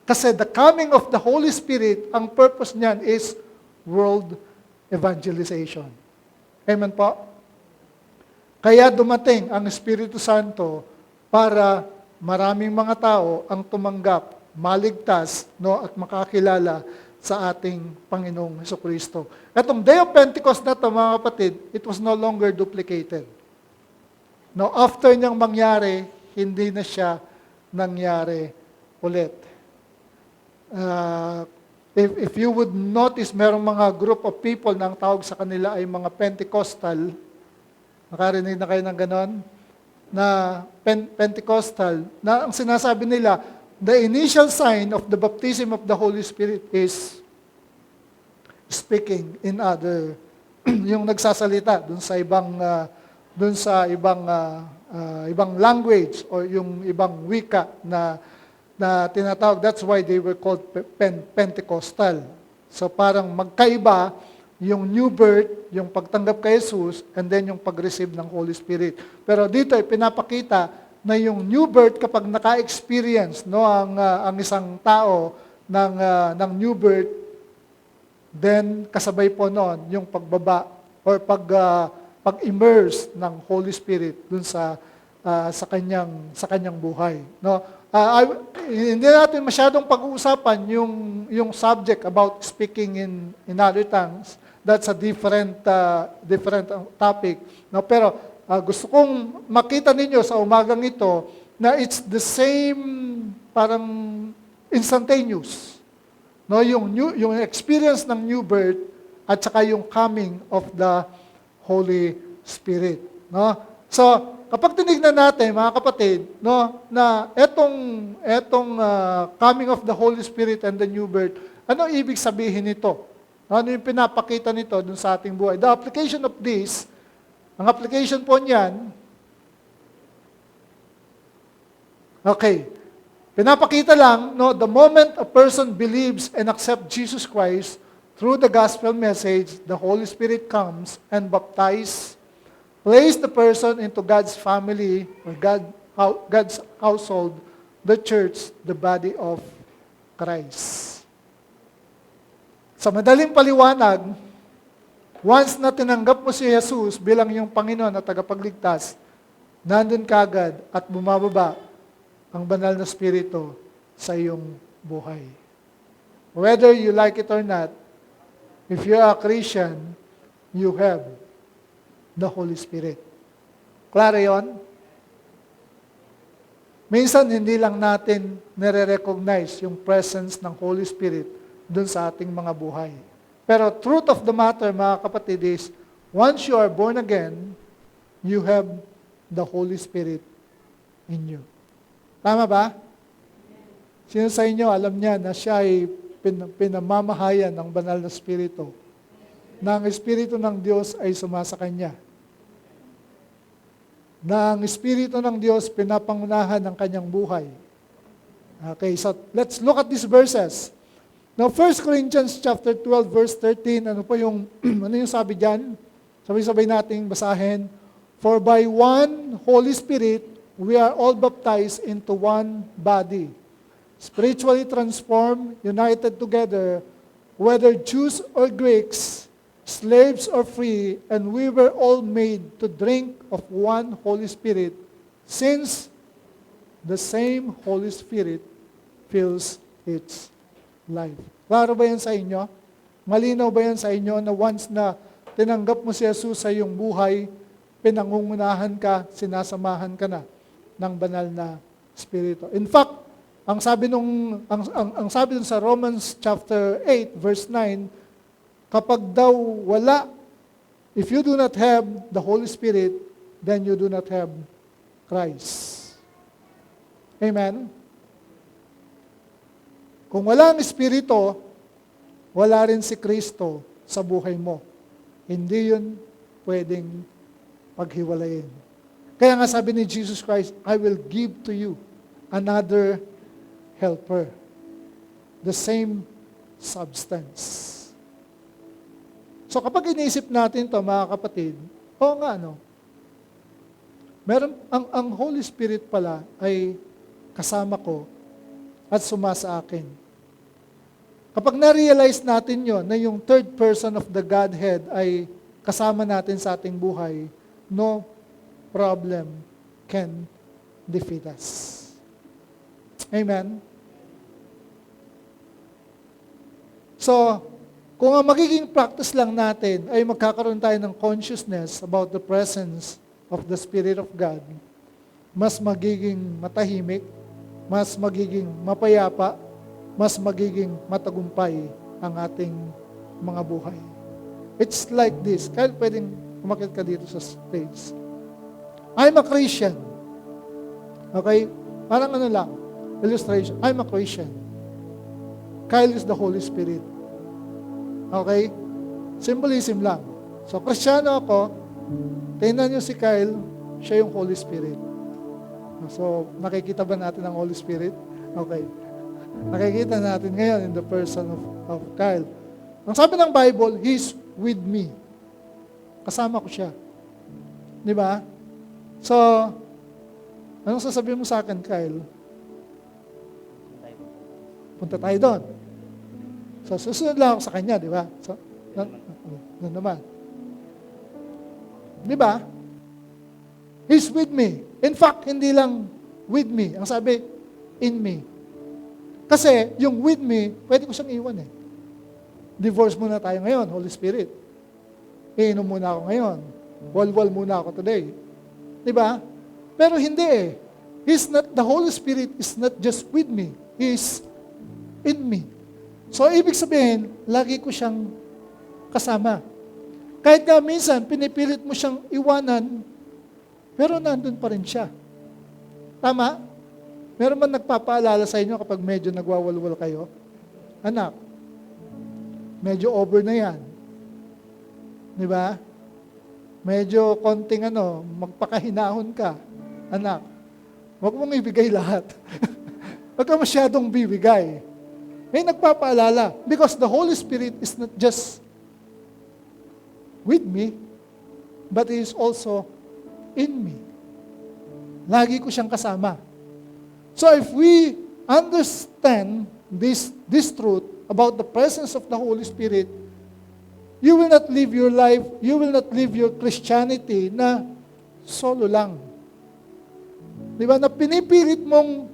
Kasi the coming of the Holy Spirit, ang purpose niyan is world evangelization. Amen po? Kaya dumating ang Espiritu Santo para maraming mga tao ang tumanggap, maligtas, no, at makakilala sa ating Panginoong Hesukristo. Itong Day of Pentecost na ito, mga kapatid, it was no longer duplicated. No, after niyang mangyari, hindi na siya nangyari ulit. If you would notice, merong mga group of people na ang tawag sa kanila ay mga Pentecostal. Nakarinig na kayo ng ganon? Na Pentecostal, na ang sinasabi nila, the initial sign of the baptism of the Holy Spirit is speaking in other, yung nagsasalita dun sa ibang language or yung ibang wika na tinatawag. That's why they were called Pentecostal. So parang magkaiba yung new birth, yung pagtanggap kay Jesus, and then yung pag-receive ng Holy Spirit. Pero dito ay pinapakita na yung new birth kapag naka-experience, no, ang isang tao ng new birth, then kasabay po noon yung pagbaba or pag-immerse ng Holy Spirit dun sa kanyang buhay, no. Hindi natin masyadong pag-uusapan yung subject about speaking in other tongues. That's a different topic, no. Pero gusto kong makita ninyo sa umagang ito na it's the same, parang instantaneous, no, yung experience ng new birth at saka yung coming of the Holy Spirit, no. So kapag tinignan natin, mga kapatid, no, na etong coming of the Holy Spirit and the new birth, ano ibig sabihin nito? Ano yung pinapakita nito dun sa ating buhay? The application of this, ang application po niyan, okay, pinapakita lang, no, the moment a person believes and accepts Jesus Christ through the gospel message, the Holy Spirit comes and baptizes, place the person into God's family or God's household, the church, the body of Christ. Sa madaling paliwanag, once na tinanggap mo si Jesus bilang iyong Panginoon at tagapagligtas, nandun kagad at bumababa ang banal na Espiritu sa iyong buhay. Whether you like it or not, if you are a Christian, you have the Holy Spirit. Klaro yun? Minsan, hindi lang natin nare-recognize yung presence ng Holy Spirit dun sa ating mga buhay. Pero truth of the matter, mga kapatid, is once you are born again, you have the Holy Spirit in you. Tama ba? Sino sa inyo, alam niya na siya ay pinamamahayan ng banal na Espiritu, na ang Espiritu ng Diyos ay sumasa kanya, na ang Espiritu ng Diyos pinapangunahan ng kanyang buhay. Okay, so let's look at these verses. Now, 1 Corinthians chapter 12, verse 13, ano yung sabi dyan? Sabay-sabay nating basahin. For by one Holy Spirit, we are all baptized into one body, spiritually transformed, united together, whether Jews or Greeks, slaves or free, and we were all made to drink of one Holy Spirit, since the same Holy Spirit fills its life. Klaro ba yan sa inyo? Malinaw ba yan sa inyo na once na tinanggap mo si Jesus sa iyong buhay, pinangungunahan ka, sinasamahan ka na ng banal na Espiritu. In fact, ang sabi nung sa Romans chapter 8 verse 9, kapag daw wala, if you do not have the Holy Spirit, then you do not have Christ. Amen? Kung wala ang Espiritu, wala rin si Kristo sa buhay mo. Hindi yun pwedeng paghiwalayin. Kaya nga sabi ni Jesus Christ, I will give to you another helper. The same substance. So kapag iniisip natin to, mga kapatid, oo nga, no? ang Holy Spirit pala ay kasama ko at sumasa akin. Kapag na-realize natin yon na yung third person of the Godhead ay kasama natin sa ating buhay, no problem can defeat us. Amen? So, kung ang magiging practice lang natin ay magkakaroon tayo ng consciousness about the presence of the Spirit of God, mas magiging matahimik, mas magiging mapayapa, mas magiging matagumpay ang ating mga buhay. It's like this. Kaya pwedeng umakit ka dito sa stage. I'm a Christian. Okay? Parang ano lang, illustration. I'm a Christian. Kyle is the Holy Spirit. Okay? Symbolism lang. So, Kristiyano ako, tingnan nyo si Kyle, siya yung Holy Spirit. So, nakikita ba natin ang Holy Spirit? Okay. Nakikita natin ngayon in the person of Kyle. Ang sabi ng Bible, He's with me. Kasama ko siya. Di ba? So, anong sasabihin mo sa akin, Kyle? Punta tayo doon. So, susunod lang ako sa kanya, di ba? So, doon naman. Di ba? He's with me. In fact, hindi lang with me. Ang sabi, in me. Kasi, yung with me, pwede ko siyang iwan eh. Divorce muna tayo ngayon, Holy Spirit. Iinom muna ako ngayon. Walwal muna ako today. Di ba? Pero hindi eh. The Holy Spirit is not just with me. He's in me. So, ibig sabihin, lagi ko siyang kasama. Kahit nga minsan, pinipilit mo siyang iwanan, pero nandun pa rin siya. Tama? Meron man nagpapaalala sa inyo kapag medyo nagwawalwal kayo? Anak, medyo over na yan. Di ba? Medyo konting magpakahinahon ka. Anak, huwag mong ibigay lahat. Huwag ka masyadong bibigay. May nagpapaalala. Because the Holy Spirit is not just with me, but He is also in me. Lagi ko siyang kasama. So if we understand this truth about the presence of the Holy Spirit, you will not live your life, you will not live your Christianity na solo lang. Di ba? Na pinipilit mong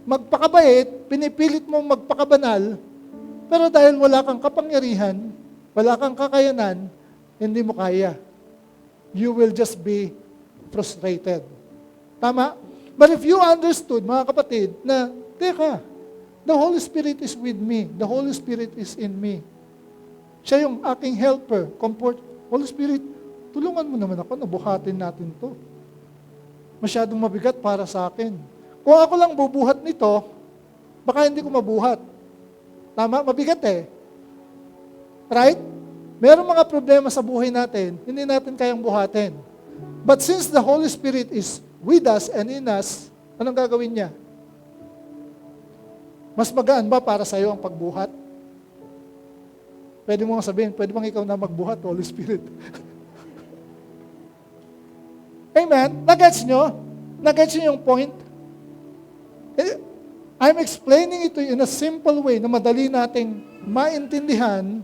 magpakabait, pinipilit mong magpakabanal, pero dahil wala kang kapangyarihan, wala kang kakayanan, hindi mo kaya. You will just be frustrated. Tama? But if you understood, mga kapatid, na, teka, the Holy Spirit is with me. The Holy Spirit is in me. Siya yung aking helper, comfort. Holy Spirit, tulungan mo naman ako, nabuhatin natin to. Masyadong mabigat para sa akin. Kung ako lang bubuhat nito, baka hindi ko mabuhat. Tama? Mabigat eh. Right? Merong mga problema sa buhay natin, hindi natin kayang buhatin. But since the Holy Spirit is with us and in us, anong gagawin niya? Mas magaan ba para sa iyo ang pagbuhat? Pwede mo nga sabihin, pwede bang ikaw na magbuhat, Holy Spirit? Amen? Nagets nyo? Nagets nyo yung point? I'm explaining it to you in a simple way na madali nating maintindihan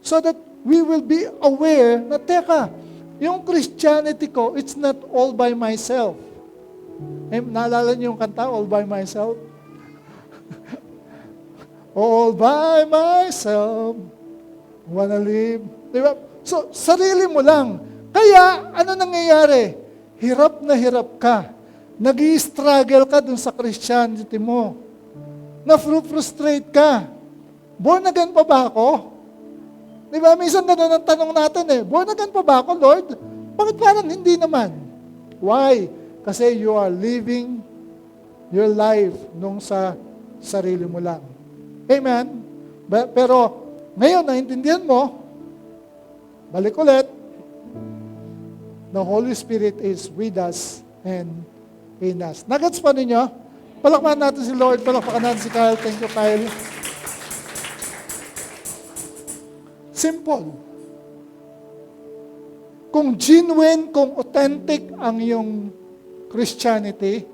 so that we will be aware na, teka, yung Christianity ko, it's not all by myself. Naalala niyo yung kanta, All by Myself? All by myself, wanna live. Diba? So, sarili mo lang. Kaya, ano nangyayari? Hirap na hirap ka. Nag-i-struggle ka dun sa Christianity mo. Na-frustrate ka. Born again pa ba ako? Diba? Minsan ganun ang tanong natin eh. Born again pa ba ako, Lord? Bakit parang hindi naman? Why? Kasi you are living your life nung sa sarili mo lang. Amen? Pero ngayon, naintindihan mo, balik ulit, the Holy Spirit is with us and in us. Nagets pa ninyo? Palakpakan natin si Lord, palakpakan natin si Kyle. Thank you, Kyle. Simple. Kung genuine, kung authentic ang iyong Christianity,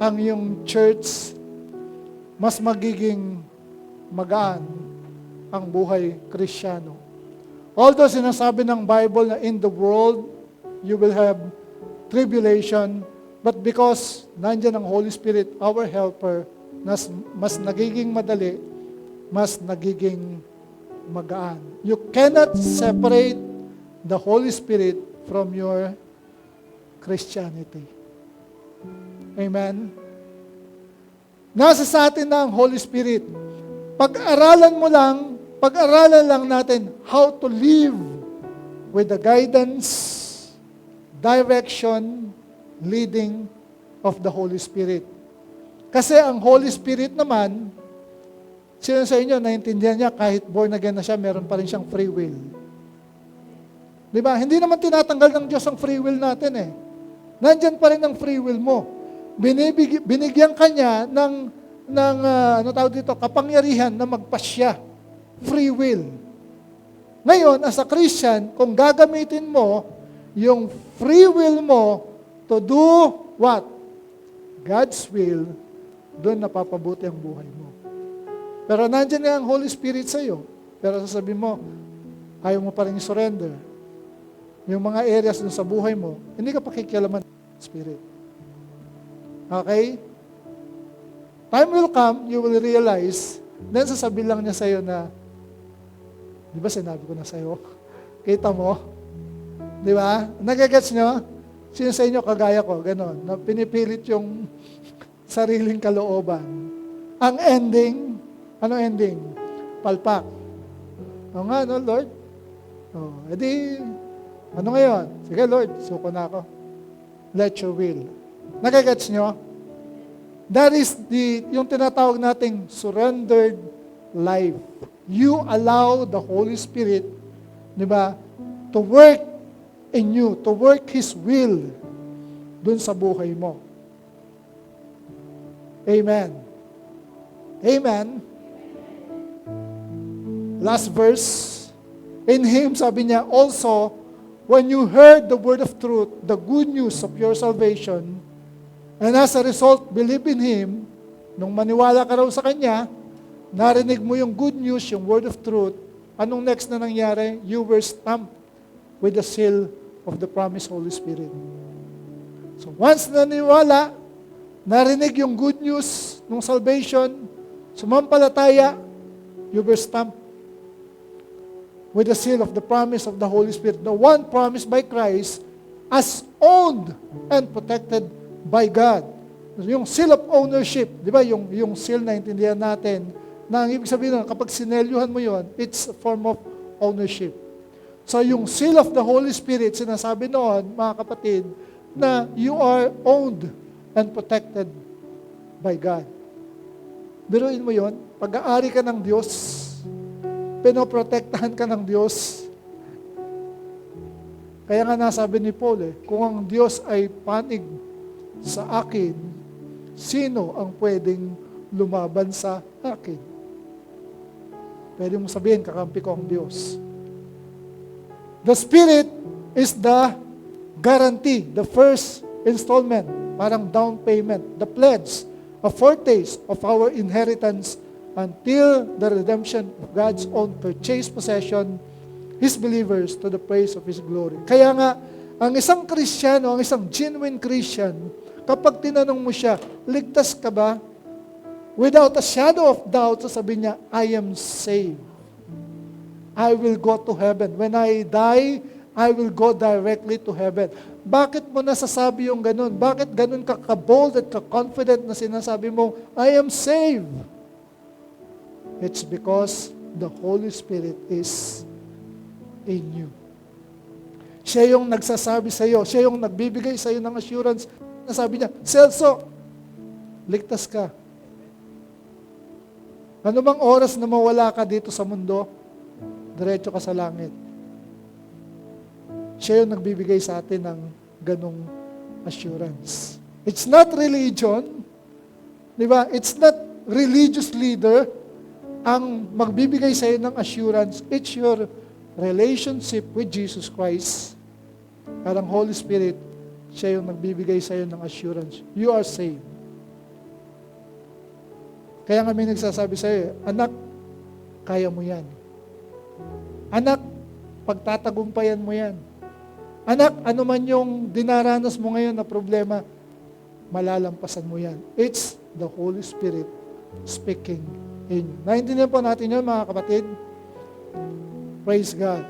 ang iyong church, mas magiging magaan ang buhay Kristiyano. Although sinasabi ng Bible na in the world, you will have tribulation, but because nandiyan ang Holy Spirit, our helper, mas nagiging madali, mas nagiging magaan. You cannot separate the Holy Spirit from your Christianity. Amen? Nasa sa atin na ang Holy Spirit. Pag-aralan lang natin how to live with the guidance, direction, leading of the Holy Spirit. Kasi ang Holy Spirit naman, sino sa inyo, naintindihan niya, kahit born again na siya, meron pa rin siyang free will. Di ba? Hindi naman tinatanggal ng Diyos ang free will natin eh. Nandyan pa rin ang free will mo. Binigyan ka niya ng kapangyarihan na magpasya. Free will. Ngayon, as a Christian, kung gagamitin mo yung free will mo to do what? God's will, doon napapabuti ang buhay mo. Pero nandyan nga ang Holy Spirit sa iyo. Pero sasabihin mo, ayaw mo pa rin surrender. Yung mga areas dun sa buhay mo, hindi ka pakikialaman ng Spirit. Okay? Time will come, you will realize, then sasabihin lang niya sa iyo na, di ba sinabi ko na sa iyo? Kita mo? Di ba? Nagagets nyo? Sino sa inyo kagaya ko? Ganon. Na pinipilit yung sariling kalooban. Ang ending, ano ending? Palpak. O nga, no, Lord? O, edi, ano ngayon? Sige, Lord, suko na ako. Let your will. Nagagets nyo? That is yung tinatawag nating surrendered life. You allow the Holy Spirit, di ba, to work in you, to work His will dun sa buhay mo. Amen. Amen. Last verse. In Him, sabi niya, also, when you heard the word of truth, the good news of your salvation, and as a result, believe in Him, nung maniwala ka raw sa Kanya, narinig mo yung good news, yung word of truth, anong next na nangyari? You were stamped with the seal of the promised Holy Spirit. So once naniwala, narinig yung good news ng salvation, sumampalataya, you were stamped with the seal of the promise of the Holy Spirit, the one promised by Christ as owned and protected by God. Yung seal of ownership, di ba? Yung seal na intindihan natin, na ang ibig sabihin nun, kapag sinelyuhan mo yon, it's a form of ownership. So yung seal of the Holy Spirit, sinasabi noon, mga kapatid, na you are owned and protected by God. Biruin mo yon, pag-aari ka ng Diyos, pinoprotektahan ka ng Diyos. Kaya nga nasabi ni Paul, kung ang Diyos ay panig sa akin, sino ang pwedeng lumaban sa akin? Pwede mong sabihin, kakampi ko ang Diyos. The Spirit is the guarantee, the first installment, parang down payment, the pledge, a foretaste of our inheritance until the redemption of God's own purchased possession, His believers to the praise of His glory. Kaya nga, ang isang Kristiyano, ang isang genuine Christian, kapag tinanong mo siya, ligtas ka ba? Without a shadow of doubt, sasabihin niya, I am saved. I will go to heaven. When I die, I will go directly to heaven. Bakit mo nasasabi yung ganun? Bakit ganun ka ka-bold at ka-confident na sinasabi mo, I am saved? It's because the Holy Spirit is in you. Siya yung nagsasabi sa iyo, siya yung nagbibigay sa iyo ng assurance. Nasabi niya, Celso, ligtas ka. Ano bang oras na mawala ka dito sa mundo, diretso ka sa langit. Siya yung nagbibigay sa atin ng ganong assurance. It's not religion. Di ba? It's not religious leader ang magbibigay sa iyo ng assurance. It's your relationship with Jesus Christ. Parang Holy Spirit siya yung nagbibigay sa iyo ng assurance. You are saved. Kaya kami nagsasabi sa iyo, anak, kaya mo yan. Anak, pagtatagumpayan mo yan. Anak, ano man yung dinaranas mo ngayon na problema, malalampasan mo yan. It's the Holy Spirit speaking in you. Naintindihan po natin yun, mga kapatid? Praise God.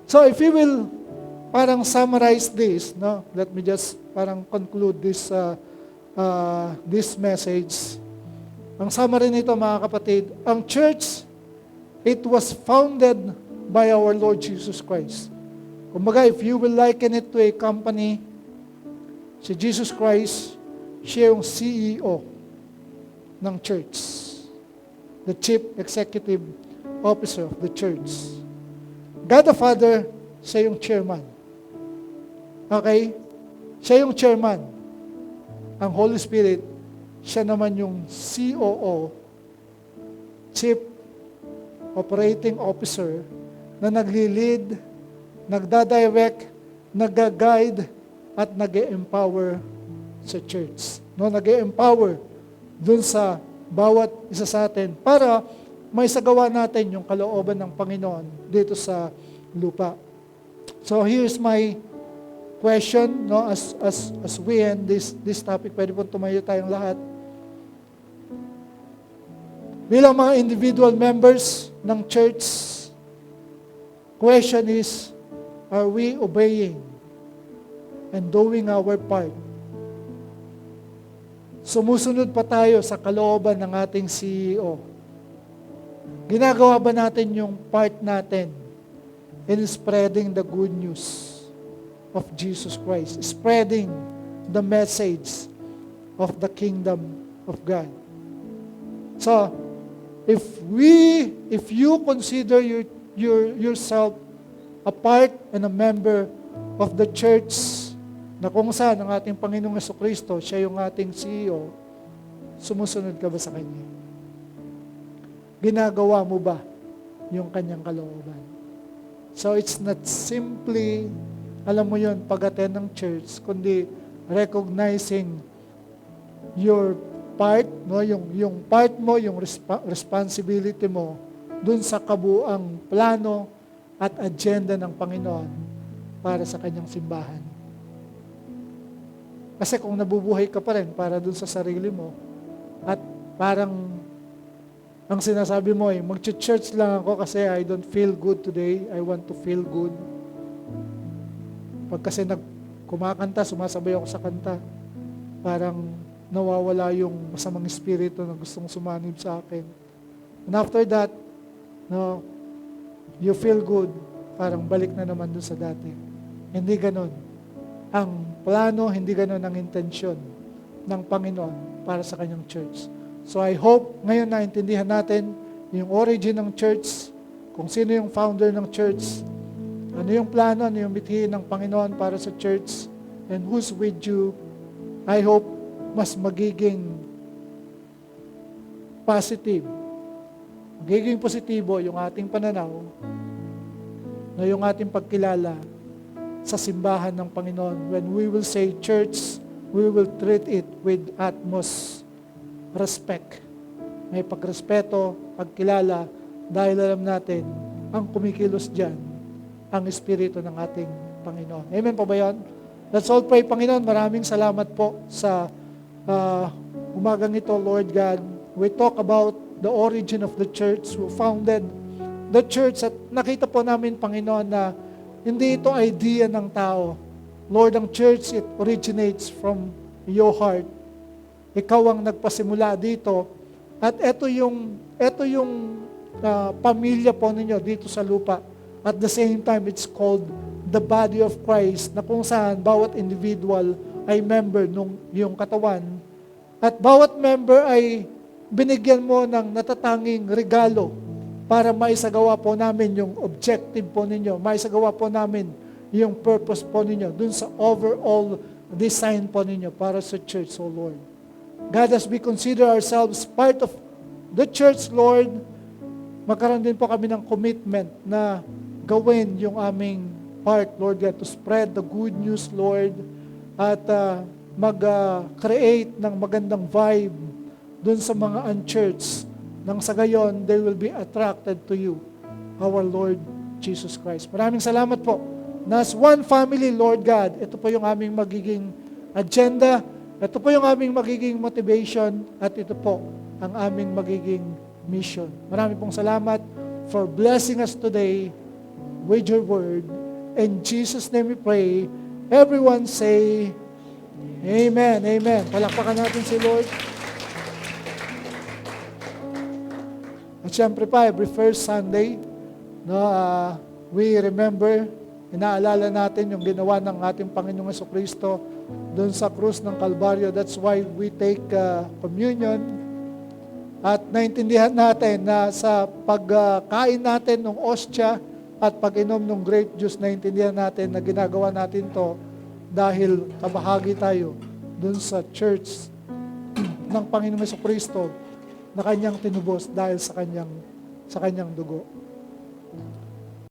So if you will parang summarize this, no? Let me just parang conclude this message. Ang summary nito, mga kapatid, ang church, it was founded by our Lord Jesus Christ. Kumbaga, if you will liken it to a company, si Jesus Christ, siya yung CEO ng church. The Chief Executive Officer of the church. God the Father, siya yung chairman. Okay? Siya yung chairman. Ang Holy Spirit, siya naman yung COO, Chief Operating Officer, na nagli-lead, nagda-direct, nag-guide, at nag-empower sa church. No, nag-empower dun sa bawat isa sa atin para may sagawa natin yung kalooban ng Panginoon dito sa lupa. So here's my question, no, as we end this topic. Pwede po tumayo tayong lahat. Bilang mga individual members ng church, question is, are we obeying and doing our part? Sumusunod pa tayo sa kalooban ng ating CEO. Ginagawa ba natin yung part natin in spreading the good news of Jesus Christ, spreading the message of the kingdom of God? So, if you consider yourself a part and a member of the church na kung saan ang ating Panginoong Jesucristo, siya yung ating CEO, sumusunod ka ba sa Kanya? Ginagawa mo ba yung Kanyang kalooban? So it's not simply, alam mo yun, pag-attend ng church, kundi recognizing your part, no, yung part mo, yung responsibility mo dun sa kabuuang plano at agenda ng Panginoon para sa Kanyang simbahan. Kasi kung nabubuhay ka pa rin para dun sa sarili mo, at parang ang sinasabi mo ay, mag-church lang ako kasi I don't feel good today, I want to feel good. Pag kasi kumakanta, sumasabay ako sa kanta, parang nawawala yung masamang espiritu na gustong sumanib sa akin. And after that, no, you feel good, parang balik na naman dun sa dati. Hindi ganon ang plano, hindi ganon ang intensyon ng Panginoon para sa Kanyang church. So I hope ngayon naintindihan natin yung origin ng church, kung sino yung founder ng church, ano yung plano, ano yung mithiin ng Panginoon para sa church, and who's with you. I hope mas magiging positive, magiging positibo yung ating pananaw na yung ating pagkilala sa simbahan ng Panginoon. When we will say church, we will treat it with utmost respect. May pagrespeto, pagkilala, dahil alam natin, ang kumikilos dyan, ang Espiritu ng ating Panginoon. Amen po ba yan? Let's all pray. Panginoon, maraming salamat po sa umagang ito, Lord God. We talk about the origin of the church, who founded the church, at nakita po namin, Panginoon, na hindi ito idea ng tao. Lord, ang church, it originates from your heart. Ikaw ang nagpasimula dito. At ito yung pamilya po ninyo dito sa lupa. At the same time, it's called the body of Christ, na kung saan bawat individual ay member nung yung katawan. At bawat member ay binigyan mo ng natatanging regalo para maisagawa po namin yung objective po ninyo, maisagawa po namin yung purpose po ninyo dun sa overall design po ninyo para sa church, O Lord. God, as we consider ourselves part of the church, Lord, magkaroon din po kami ng commitment na gawin yung aming part, Lord God, to spread the good news, Lord, at mag-create ng magandang vibe dun sa mga unchurched, nang sa gayon, they will be attracted to you, our Lord Jesus Christ. Maraming salamat po. Nas one family, Lord God, ito po yung aming magiging agenda, ito po yung aming magiging motivation, at ito po ang aming magiging mission. Maraming pong salamat for blessing us today with your word. In Jesus' name we pray. Everyone say, Amen, Amen. Palakpakan natin si Lord. At syempre pa, every first Sunday, we remember, inaalala natin yung ginawa ng ating Panginoong Jesucristo doon sa krus ng Kalbaryo. That's why we take communion. At naintindihan natin na sa pagkain natin ng ostya at pag-inom ng grape juice, naintindihan natin na ginagawa natin to dahil kabahagi tayo doon sa church ng Panginoong Jesucristo na kanyang tinubos dahil sa kanyang dugo.